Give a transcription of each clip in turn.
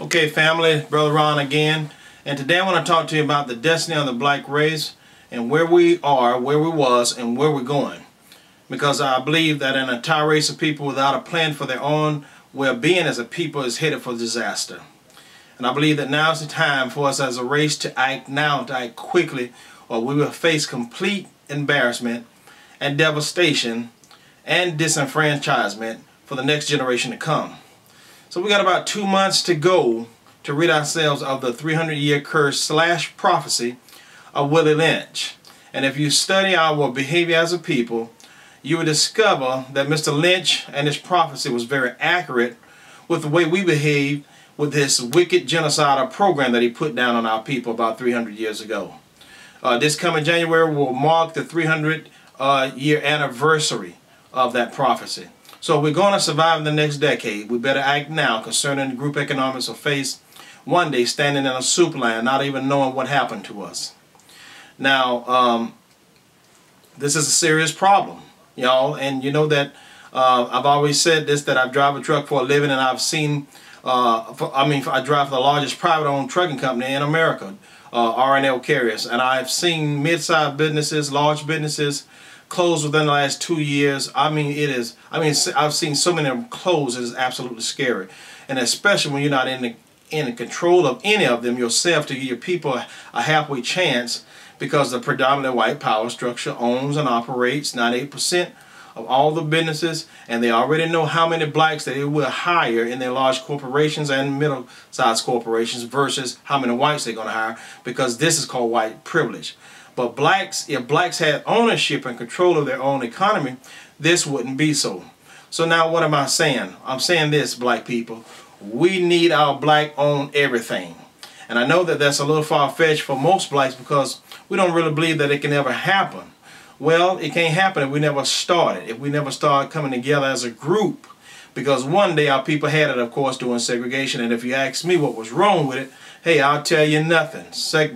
Okay, family, Brother Ron again, and today I want to talk to you about the destiny of the black race and where we are, where we was, and where we're going. Because I believe that an entire race of people without a plan for their own well-being as a people is headed for disaster. And I believe that now is the time for us as a race to act now, to act quickly, or we will face complete embarrassment and devastation and disenfranchisement for the next generation to come. So we got about 2 months to go to rid ourselves of the 300-year curse / prophecy of Willie Lynch. And if you study our behavior as a people, you will discover that Mr. Lynch and his prophecy was very accurate with the way we behave with this wicked genocidal program that he put down on our people about 300 years ago. This coming January will mark the 300-year anniversary of that prophecy. So if we're going to survive in the next decade, we better act now concerning group economics or face one day standing in a soup line, not even knowing what happened to us. Now, this is a serious problem, y'all, and you know that I've always said this, that I drive a truck for a living, and I've seen, I drive for the largest private-owned trucking company in America, R&L Carriers, and I've seen mid-sized businesses, large businesses, closed within the last 2 years. I've seen so many of them close. It is absolutely scary, and especially when you're not in the control of any of them yourself to give your people a halfway chance, because the predominant white power structure owns and operates 98% of all the businesses, and they already know how many blacks they will hire in their large corporations and middle-sized corporations versus how many whites they're going to hire, because this is called white privilege. But blacks, if blacks had ownership and control of their own economy, this wouldn't be so. So now what am I saying? I'm saying this, black people. We need our black-owned everything. And I know that that's a little far-fetched for most blacks, because we don't really believe that it can ever happen. Well, it can't happen if we never started, if we never started coming together as a group. Because one day our people had it, of course, doing segregation. And if you ask me what was wrong with it, hey, I'll tell you nothing.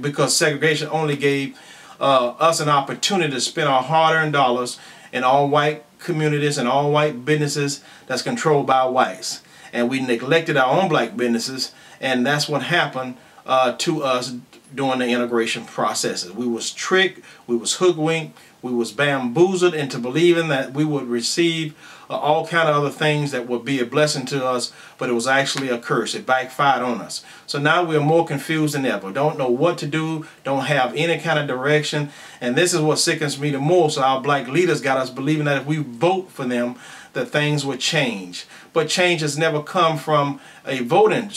Because segregation only gave us an opportunity to spend our hard-earned dollars in all white communities and all white businesses that's controlled by whites. And we neglected our own black businesses, and that's what happened to us during the integration processes. We was tricked, we was hoodwinked, we was bamboozled into believing that we would receive all kind of other things that would be a blessing to us, but it was actually a curse. It backfired on us. So now we are more confused than ever. Don't know what to do, don't have any kind of direction, and this is what sickens me the most. So our black leaders got us believing that if we vote for them, that things would change. But change has never come from a voting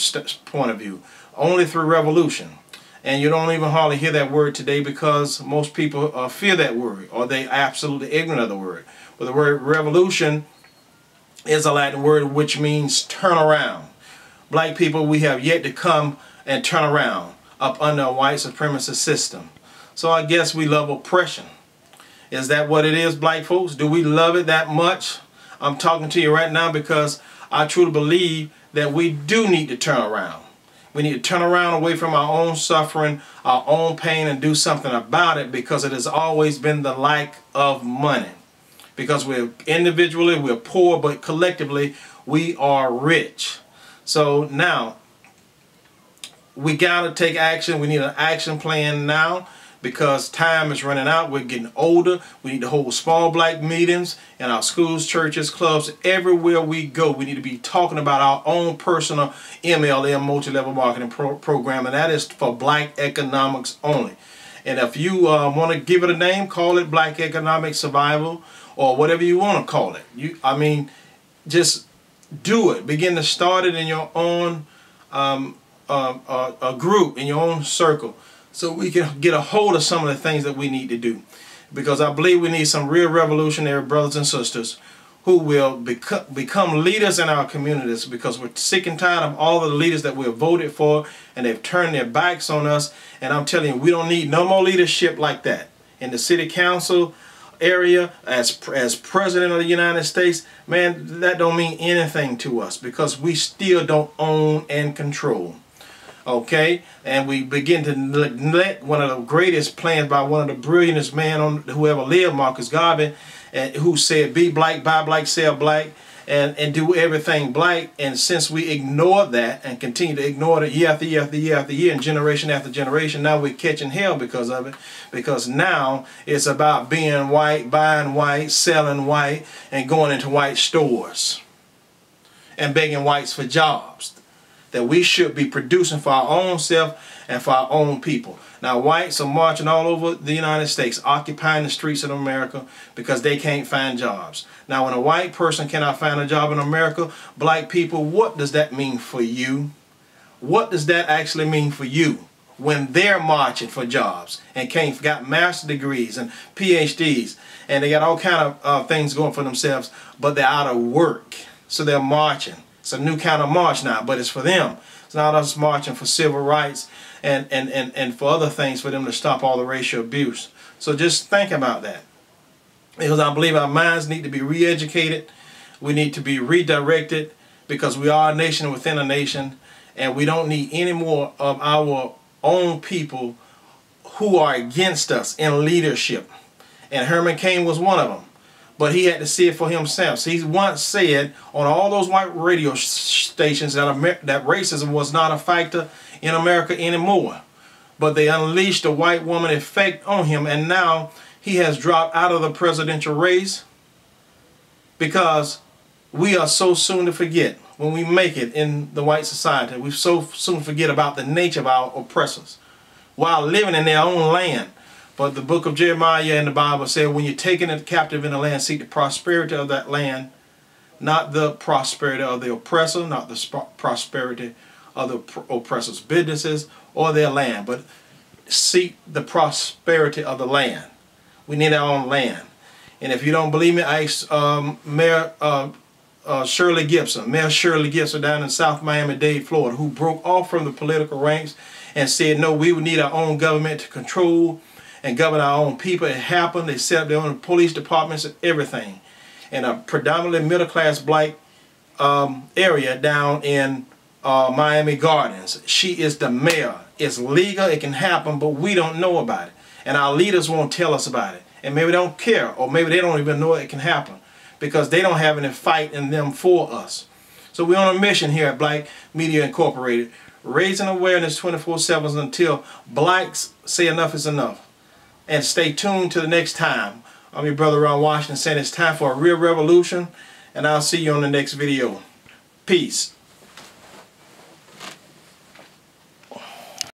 point of view, only through revolution. And you don't even hardly hear that word today, because most people fear that word, or they absolutely ignorant of the word. But the word revolution is a Latin word which means turn around. Black people, we have yet to come and turn around up under a white supremacist system. So I guess we love oppression. Is that what it is, black folks? Do we love it that much? I'm talking to you right now because I truly believe that we do need to turn around. We need to turn around away from our own suffering, our own pain, and do something about it, because it has always been the lack of money. Because we're individually, we're poor, but collectively, we are rich. So now, we got to take action. We need an action plan now, because time is running out. We're getting older. We need to hold small black meetings in our schools, churches, clubs, everywhere we go. We need to be talking about our own personal MLM, multi-level marketing program, and that is for black economics only. And if you want to give it a name, call it Black Economic Survival, or whatever you want to call it. Just do it. Begin to start it in your own group, in your own circle, so we can get a hold of some of the things that we need to do. Because I believe we need some real revolutionary brothers and sisters who will become leaders in our communities, because we're sick and tired of all of the leaders that we've voted for, and they've turned their backs on us. And I'm telling you, we don't need no more leadership like that. In the city council area, as president of the United States, man, that don't mean anything to us, because we still don't own and control. Okay, and we begin to neglect one of the greatest plans by one of the brilliantest man on who ever lived, Marcus Garvey, who said, "Be black, buy black, sell black." and do everything black. And since we ignore that and continue to ignore it year after year after year after year and generation after generation, now we're catching hell because of it. Because now it's about being white, buying white, selling white, and going into white stores and begging whites for jobs that we should be producing for our own self and for our own people. Now whites are marching all over the United States, occupying the streets of America because they can't find jobs. Now when a white person cannot find a job in America, black people, what does that mean for you? What does that actually mean for you when they're marching for jobs and got master's degrees and PhDs and they got all kind of things going for themselves, but they're out of work, so they're marching. It's a new kind of march now, but it's for them. It's not us marching for civil rights and for other things for them to stop all the racial abuse. So just think about that. Because I believe our minds need to be re-educated. We need to be redirected because we are a nation within a nation, and we don't need any more of our own people who are against us in leadership. And Herman Cain was one of them. But he had to see it for himself. So he once said on all those white radio stations that racism was not a factor in America anymore. But they unleashed a white woman effect on him, and now he has dropped out of the presidential race because we are so soon to forget when we make it in the white society. We so soon forget about the nature of our oppressors while living in their own land. But the book of Jeremiah in the Bible said, when you're taken captive in the land, seek the prosperity of that land, not the prosperity of the oppressor, not the prosperity of the oppressor's businesses or their land, but seek the prosperity of the land. We need our own land. And if you don't believe me, I asked Mayor Shirley Gibson down in South Miami-Dade, Florida, who broke off from the political ranks and said, no, we would need our own government to control and govern our own people. It happened. They set up their own police departments and everything. In a predominantly middle-class black area down in Miami Gardens. She is the mayor. It's legal. It can happen, but we don't know about it. And our leaders won't tell us about it. And maybe they don't care, or maybe they don't even know it can happen because they don't have any fight in them for us. So we're on a mission here at Black Media Incorporated, raising awareness 24/7 until blacks say enough is enough. And stay tuned to the next time. I'm your brother Ron Washington saying it's time for a real revolution, and I'll see you on the next video. Peace.